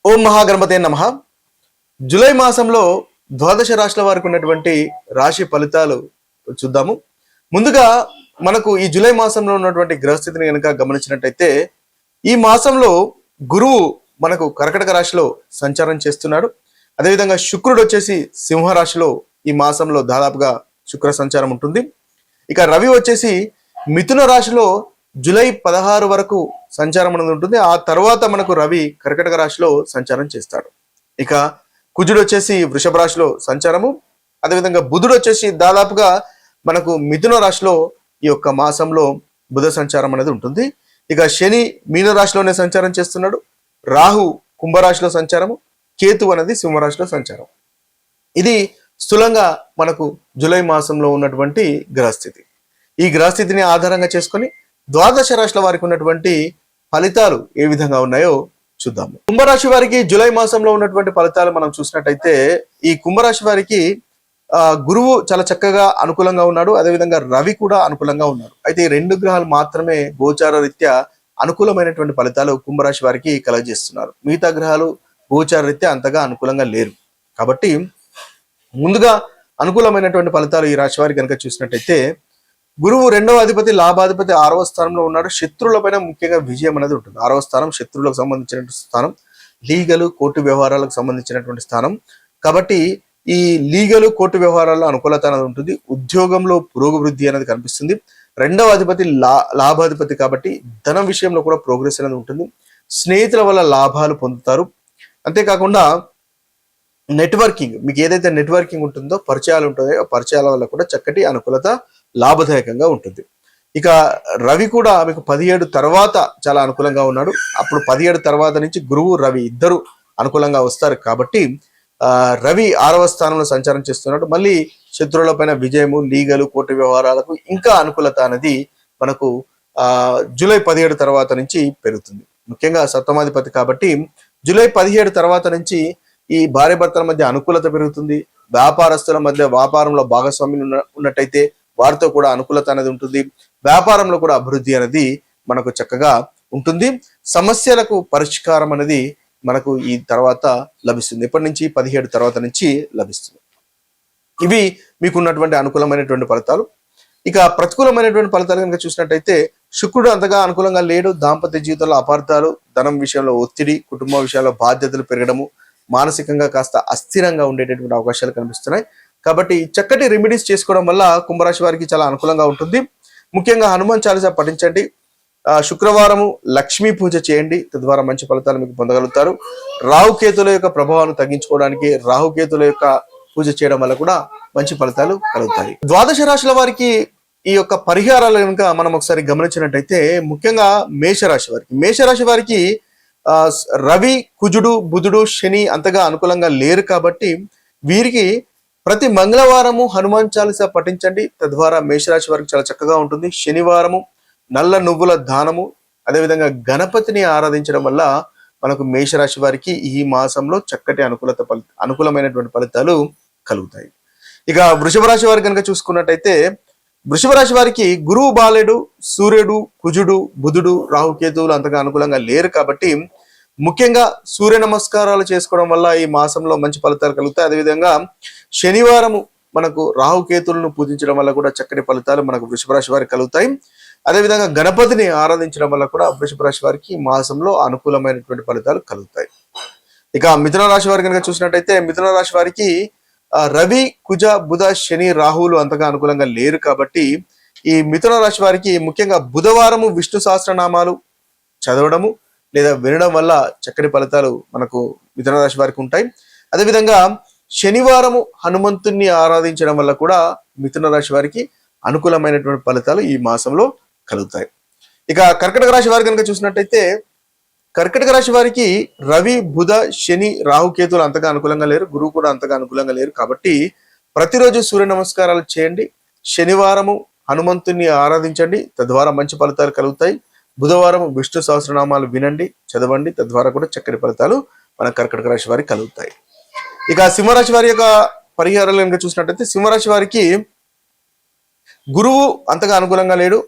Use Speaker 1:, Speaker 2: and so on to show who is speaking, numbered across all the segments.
Speaker 1: ఓం మహాగణపతే నమః. జూలై మాసంలో ద్వాదశ రాశుల వారికి ఉన్నటువంటి రాశి ఫలితాలు చూద్దాము. ముందుగా మనకు ఈ జూలై మాసంలో ఉన్నటువంటి గ్రహస్థితిని కనుక గమనించినట్టయితే ఈ మాసంలో గురువు మనకు కర్కటక రాశిలో సంచారం చేస్తున్నాడు. అదేవిధంగా శుక్రుడు వచ్చేసి సింహరాశిలో ఈ మాసంలో దాదాపుగా శుక్ర సంచారం ఉంటుంది. ఇక రవి వచ్చేసి మిథున రాశిలో జూలై 16 వరకు సంచారం అనేది ఉంటుంది. ఆ తర్వాత మనకు రవి కర్కటక రాశిలో సంచారం చేస్తాడు. ఇక కుజుడు వచ్చేసి వృషభ రాశిలో సంచారము, అదేవిధంగా బుధుడు వచ్చేసి దాదాపుగా మనకు మిథున రాశిలో ఈ యొక్క మాసంలో బుధ సంచారం అనేది ఉంటుంది. ఇక శని మీన రాశిలోనే సంచారం చేస్తున్నాడు. రాహు కుంభరాశిలో సంచారము, కేతు అనేది సింహరాశిలో సంచారం. ఇది స్థూలంగా మనకు జూలై మాసంలో ఉన్నటువంటి గ్రహస్థితి. ఈ గ్రహస్థితిని ఆధారంగా చేసుకొని ద్వాదశ రాశుల వారికి ఉన్నటువంటి ఫలితాలు ఏ విధంగా ఉన్నాయో చూద్దాము. కుంభరాశి వారికి జూలై మాసంలో ఉన్నటువంటి ఫలితాలు మనం చూసినట్టయితే ఈ కుంభరాశి వారికి గురువు చాలా చక్కగా అనుకూలంగా ఉన్నాడు. అదేవిధంగా రవి కూడా అనుకూలంగా ఉన్నాడు. అయితే ఈ రెండు గ్రహాలు మాత్రమే గోచార రీత్యా అనుకూలమైనటువంటి ఫలితాలు కుంభరాశి వారికి కలగజేస్తున్నారు. మిగతా గ్రహాలు గోచార రీత్యా అంతగా అనుకూలంగా లేరు. కాబట్టి ముందుగా అనుకూలమైనటువంటి ఫలితాలు ఈ రాశి వారికి కనుక చూసినట్టయితే గురువు రెండవ అధిపతి లాభాధిపతి 6వ స్థానంలో ఉన్నాడు. శత్రువుల పైన ముఖ్యంగా విజయం అనేది ఉంటుంది. 6వ స్థానం శత్రువులకు సంబంధించినటువంటి స్థానం, లీగలు కోర్టు వ్యవహారాలకు సంబంధించినటువంటి స్థానం. కాబట్టి ఈ లీగలు కోర్టు వ్యవహారాల్లో అనుకూలత అనేది ఉంటుంది. ఉద్యోగంలో పురోగవృద్ధి అనేది కనిపిస్తుంది. రెండవ అధిపతి లాభాధిపతి కాబట్టి ధనం విషయంలో కూడా ప్రోగ్రెస్ అనేది ఉంటుంది. స్నేహితుల వల్ల లాభాలు పొందుతారు. అంతేకాకుండా నెట్వర్కింగ్, మీకు ఏదైతే నెట్వర్కింగ్ ఉంటుందో, పరిచయాలు ఉంటాయో పరిచయాల వల్ల కూడా చక్కటి అనుకూలత లాభదాయకంగా ఉంటుంది. ఇక రవి కూడా మీకు 17 తర్వాత చాలా అనుకూలంగా ఉన్నాడు. అప్పుడు 17 తర్వాత నుంచి గురువు రవి ఇద్దరు అనుకూలంగా వస్తారు. కాబట్టి రవి 6వ స్థానంలో సంచారం చేస్తున్నాడు. మళ్ళీ శత్రువుల పైన విజయము, లీగలు కోర్టు వ్యవహారాలకు ఇంకా అనుకూలత అనేది మనకు జూలై 17 తర్వాత నుంచి పెరుగుతుంది. ముఖ్యంగా సప్తమాధిపతి కాబట్టి జూలై 17 తర్వాత నుంచి ఈ భార్య భర్తల మధ్య అనుకూలత పెరుగుతుంది. వ్యాపారస్తుల మధ్య వ్యాపారంలో భాగస్వామ్యం ఉన్నట్టయితే వారితో కూడా అనుకూలత అనేది ఉంటుంది. వ్యాపారంలో కూడా అభివృద్ధి అనేది మనకు చక్కగా ఉంటుంది. సమస్యలకు పరిష్కారం అనేది మనకు ఈ తర్వాత లభిస్తుంది. ఎప్పటి నుంచి? 17 తర్వాత నుంచి లభిస్తుంది. ఇవి మీకు ఉన్నటువంటి అనుకూలమైనటువంటి ఫలితాలు. ఇక ప్రతికూలమైనటువంటి ఫలితాలు కనుక చూసినట్టయితే శుక్రుడు అంతగా అనుకూలంగా లేడు. దాంపత్య జీవితంలో అపార్థాలు, ధనం విషయంలో ఒత్తిడి, కుటుంబ విషయాల్లో బాధ్యతలు పెరగడము, మానసికంగా కాస్త అస్థిరంగా ఉండేటటువంటి అవకాశాలు కనిపిస్తున్నాయి. కాబట్టి చక్కటి రెమెడీస్ చేసుకోవడం వల్ల కుంభరాశి వారికి చాలా అనుకూలంగా ఉంటుంది. ముఖ్యంగా హనుమాన్ చాలీసా పఠించండి. శుక్రవారము లక్ష్మీ పూజ చేయండి. తద్వారా మంచి ఫలితాలు మీకు పొందగలుగుతారు. రాహుకేతుల యొక్క ప్రభావాన్ని తగ్గించుకోవడానికి రాహుకేతుల యొక్క పూజ చేయడం వల్ల కూడా మంచి ఫలితాలు కలుగుతాయి. ద్వాదశ రాశుల వారికి ఈ యొక్క పరిహారాలు కనుక మనం ఒకసారి గమనించినట్టయితే ముఖ్యంగా మేషరాశి వారికి రవి, కుజుడు, బుధుడు, శని అంతగా అనుకూలంగా లేరు. కాబట్టి వీరికి ప్రతి మంగళవారము హనుమాన్ చాలీసా పఠించండి. తద్వారా మేషరాశి వారికి చాలా చక్కగా ఉంటుంది. శనివారము నల్ల నువ్వుల దానము, అదేవిధంగా గణపతిని ఆరాధించడం వల్ల మనకు మేషరాశి వారికి ఈ మాసంలో చక్కటి అనుకూలమైనటువంటి ఫలితాలు కలుగుతాయి. ఇక వృషభ రాశి వారికి కనుక చూసుకున్నట్టయితే వృషభ రాశి వారికి గురువు బాలేడు, సూర్యుడు, కుజుడు, బుధుడు, రాహుకేతువులు అంతగా అనుకూలంగా లేరు. కాబట్టి ముఖ్యంగా సూర్య నమస్కారాలు చేసుకోవడం వల్ల ఈ మాసంలో మంచి ఫలితాలు కలుగుతాయి. అదేవిధంగా శనివారము మనకు రాహుకేతులను పూజించడం వల్ల కూడా చక్కటి ఫలితాలు మనకు వృషభ రాశి వారికి కలుగుతాయి. అదేవిధంగా గణపతిని ఆరాధించడం వల్ల కూడా వృషభ రాశి వారికి ఈ మాసంలో అనుకూలమైనటువంటి ఫలితాలు కలుగుతాయి. ఇక మిథున రాశి వారికి కనుక చూసినట్టయితే మిథున రాశి వారికి రవి, కుజ, బుధ, శని, రాహువులు అంతగా అనుకూలంగా లేరు. కాబట్టి ఈ మిథున రాశి వారికి ముఖ్యంగా బుధవారము విష్ణు సహస్రనామాలు చదవడము లేదా వినడం వల్ల చక్కటి ఫలితాలు మనకు మిథున రాశి వారికి ఉంటాయి. అదేవిధంగా శనివారము హనుమంతుణ్ణి ఆరాధించడం వల్ల కూడా మిథున రాశి వారికి అనుకూలమైనటువంటి ఫలితాలు ఈ మాసంలో కలుగుతాయి. ఇక కర్కటక రాశి వారికి కనుక చూసినట్టయితే కర్కటక రాశి వారికి రవి, బుధ, శని, రాహుకేతులు అంతగా అనుకూలంగా లేరు. గురువు కూడా అంతగా అనుకూలంగా లేరు. కాబట్టి ప్రతిరోజు సూర్య నమస్కారాలు చేయండి. శనివారము హనుమంతుణ్ణి ఆరాధించండి. తద్వారా మంచి ఫలితాలు కలుగుతాయి. బుధవారం విష్ణు సహస్రనామాలు వినండి, చదవండి. తద్వారా కూడా చక్కటి ఫలితాలు మన కర్కటక రాశి వారికి కలుగుతాయి. ఇక సింహరాశి వారి యొక్క పరిహారాలు కనుక చూసినట్టయితే సింహరాశి వారికి గురువు అంతగా అనుకూలంగా లేడు.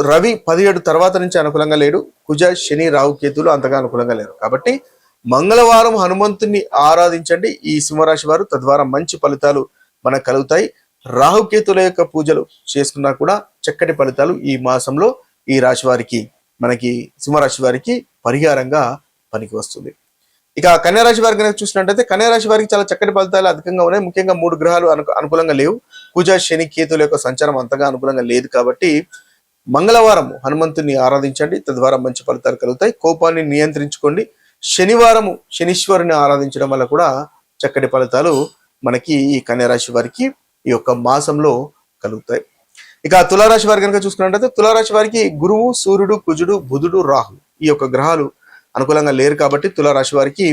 Speaker 1: రవి 17 తర్వాత నుంచి అనుకూలంగా లేడు. కుజ, శని, రాహు, కేతులు అంతగా అనుకూలంగా లేరు. కాబట్టి మంగళవారం హనుమంతుని ఆరాధించండి ఈ సింహరాశి వారు, తద్వారా మంచి ఫలితాలు మనకు కలుగుతాయి. రాహుకేతుల యొక్క పూజలు చేసుకున్నా కూడా చక్కటి ఫలితాలు ఈ మాసంలో ఈ రాశి వారికి, మనకి సింహరాశి వారికి పరిహారంగా పనికి వస్తుంది. ఇక కన్యారాశి వారికి కనుక చూసినట్టయితే కన్యారాశి వారికి చాలా చక్కటి ఫలితాలు అధికంగా ఉన్నాయి. ముఖ్యంగా 3 గ్రహాలు అనుకూలంగా లేవు. కుజ, శని, కేతుల యొక్క సంచారం అంతగా అనుకూలంగా లేదు కాబట్టి మంగళవారం హనుమంతుని ఆరాధించండి, తద్వారా మంచి ఫలితాలు కలుగుతాయి. కోపాన్ని నియంత్రించుకోండి. శనివారము శనీశ్వరుని ఆరాధించడం వల్ల కూడా చక్కటి ఫలితాలు మనకి ఈ కన్యారాశి వారికి ఈ యొక్క మాసంలో కలుగుతాయి. ఇక తులారాశి వారి కనుక చూసుకున్నట్లయితే తులారాశి వారికి గురువు, సూర్యుడు, కుజుడు, బుధుడు, రాహు ఈ యొక్క గ్రహాలు అనుకూలంగా లేరు కాబట్టి తులారాశి వారికి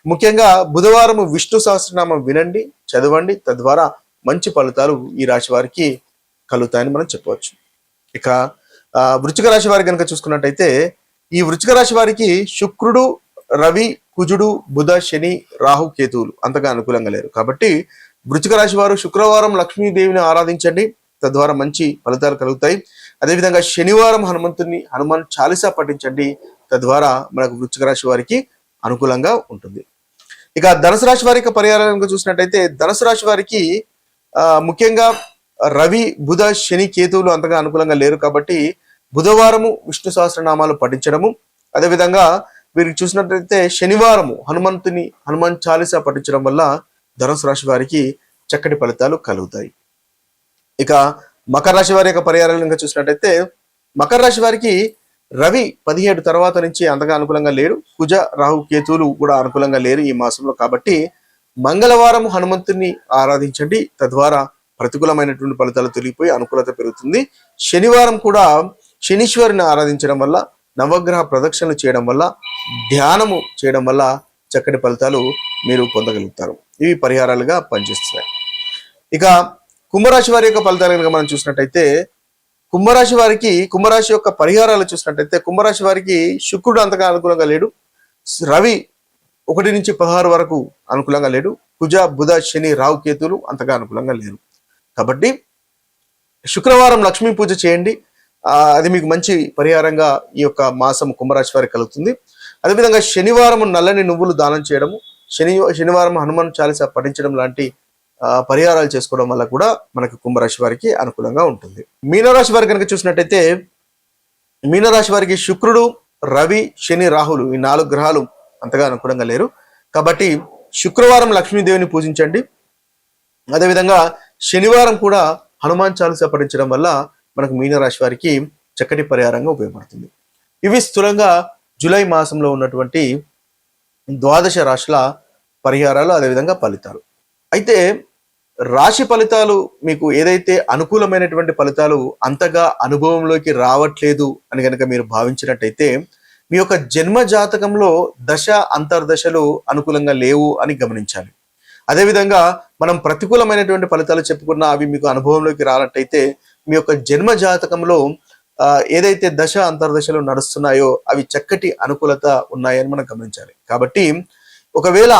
Speaker 1: ముఖ్యంగా బుధవారం విష్ణు సహస్రనామం వినండి, చదవండి, తద్వారా మంచి ఫలితాలు ఈ రాశి వారికి కలుగుతాయని మనం చెప్పవచ్చు. ఇక వృశ్చిక రాశి వారి కనుక చూసుకున్నట్టయితే ఈ వృశ్చిక రాశి వారికి శుక్రుడు, రవి, కుజుడు, బుధ, శని, రాహు, కేతువులు అంతగా అనుకూలంగా లేరు కాబట్టి వృశ్చిక రాశి వారు శుక్రవారం లక్ష్మీదేవిని ఆరాధించండి, తద్వారా మంచి ఫలితాలు కలుగుతాయి. అదేవిధంగా శనివారం హనుమాన్ చాలీసా పఠించండి, తద్వారా మనకు వృశ్చిక రాశి వారికి అనుకూలంగా ఉంటుంది. ఇక ధనుసు రాశి వారికి పరిహారంగా చూసినట్టయితే ధనుసు రాశి వారికి ముఖ్యంగా రవి, బుధ, శని, కేతువులు అంతగా అనుకూలంగా లేరు కాబట్టి బుధవారము విష్ణు సహస్రనామాలు పఠించడము, అదేవిధంగా వీరికి చూసినట్లయితే శనివారము హనుమాన్ చాలీసా పఠించడం వల్ల ధనుసు రాశి వారికి చక్కటి ఫలితాలు కలుగుతాయి. ఇక మకర రాశి వారి యొక్క పరిహారాలు చూసినట్టయితే మకర రాశి వారికి రవి 17 తర్వాత నుంచి అంతగా అనుకూలంగా లేరు. కుజ, రాహు, కేతువులు కూడా అనుకూలంగా లేరు ఈ మాసంలో కాబట్టి మంగళవారం హనుమంతుని ఆరాధించండి, తద్వారా ప్రతికూలమైనటువంటి ఫలితాలు తొలగిపోయి అనుకూలత పెరుగుతుంది. శనివారం కూడా శనీశ్వరుని ఆరాధించడం వల్ల, నవగ్రహ ప్రదక్షిణలు చేయడం వల్ల, ధ్యానము చేయడం వల్ల చక్కటి ఫలితాలు మీరు పొందగలుగుతారు. ఇవి పరిహారాలుగా పనిచేస్తున్నాయి. ఇక కుంభరాశి వారి యొక్క ఫలితాలు కనుక మనం చూసినట్టయితే కుంభరాశి యొక్క పరిహారాలు చూసినట్టయితే కుంభరాశి వారికి శుక్రుడు అంతగా అనుకూలంగా లేడు. రవి 1 నుంచి 16 వరకు అనుకూలంగా లేడు. కుజ, బుధ, శని, రాహు, కేతువులు అంతగా అనుకూలంగా లేరు కాబట్టి శుక్రవారం లక్ష్మీ పూజ చేయండి. అది మీకు మంచి పరిహారంగా ఈ యొక్క మాసం కుంభరాశి వారికి కలుగుతుంది. అదేవిధంగా శనివారం నల్లని నువ్వులు దానం చేయడము, శనివారం హనుమాన్ చాలీసా పఠించడం లాంటి పరిహారాలు చేసుకోవడం వల్ల కూడా మనకి కుంభరాశి వారికి అనుకూలంగా ఉంటుంది. మీనరాశి వారి కనుక చూసినట్టయితే మీనరాశి వారికి శుక్రుడు, రవి, శని, రాహులు ఈ 4 గ్రహాలు అంతగా అనుకూలంగా లేరు కాబట్టి శుక్రవారం లక్ష్మీదేవిని పూజించండి. అదేవిధంగా శనివారం కూడా హనుమాన్ చాలీసా పఠించడం వల్ల మనకు మీనరాశి వారికి చక్కటి పరిహారంగా ఉపయోగపడుతుంది. ఇవి స్థూలంగా జూలై మాసంలో ఉన్నటువంటి 12 రాశుల పరిహారాలు, అదేవిధంగా ఫలితాలు. అయితే రాశి ఫలితాలు మీకు ఏదైతే అనుకూలమైనటువంటి ఫలితాలు అంతగా అనుభవంలోకి రావట్లేదు అని కనుక మీరు భావించినట్టయితే మీ యొక్క జన్మ జాతకంలో దశ అంతర్దశలు అనుకూలంగా లేవు అని గమనించాలి. అదేవిధంగా మనం ప్రతికూలమైనటువంటి ఫలితాలు చెప్పుకున్నా అవి మీకు అనుభవంలోకి రానట్టయితే మీ యొక్క జన్మ జాతకంలో ఏదైతే దశ అంతర్దశలు నడుస్తున్నాయో అవి చక్కటి అనుకూలత ఉన్నాయని మనం గమనించాలి. కాబట్టి ఒకవేళ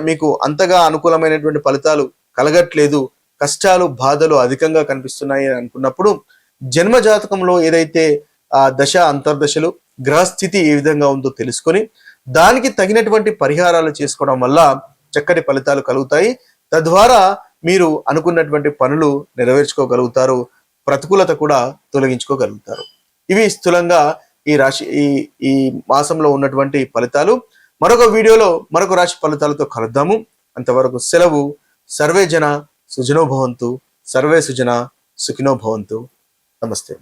Speaker 1: మీకు అంతగా అనుకూలమైనటువంటి ఫలితాలు కలగట్లేదు, కష్టాలు, బాధలు అధికంగా కనిపిస్తున్నాయి అని అనుకున్నప్పుడు జన్మ జాతకంలో ఏదైతే దశ అంతర్దశలు, గ్రహస్థితి ఏ విధంగా ఉందో తెలుసుకొని దానికి తగినటువంటి పరిహారాలు చేసుకోవడం వల్ల చక్కటి ఫలితాలు కలుగుతాయి. తద్వారా మీరు అనుకున్నటువంటి పనులు నెరవేర్చుకోగలుగుతారు, ప్రతికూలత కూడా తొలగించుకోగలుగుతారు. ఇవి స్థూలంగా ఈ మాసంలో ఉన్నటువంటి ఫలితాలు. మరొక వీడియోలో మరొక రాశి ఫలితాలతో కలుద్దాము. అంతవరకు సెలవు. సర్వే జన సుజనో భవంతు, సర్వే సుజన సుఖినో భవంతు. నమస్తే.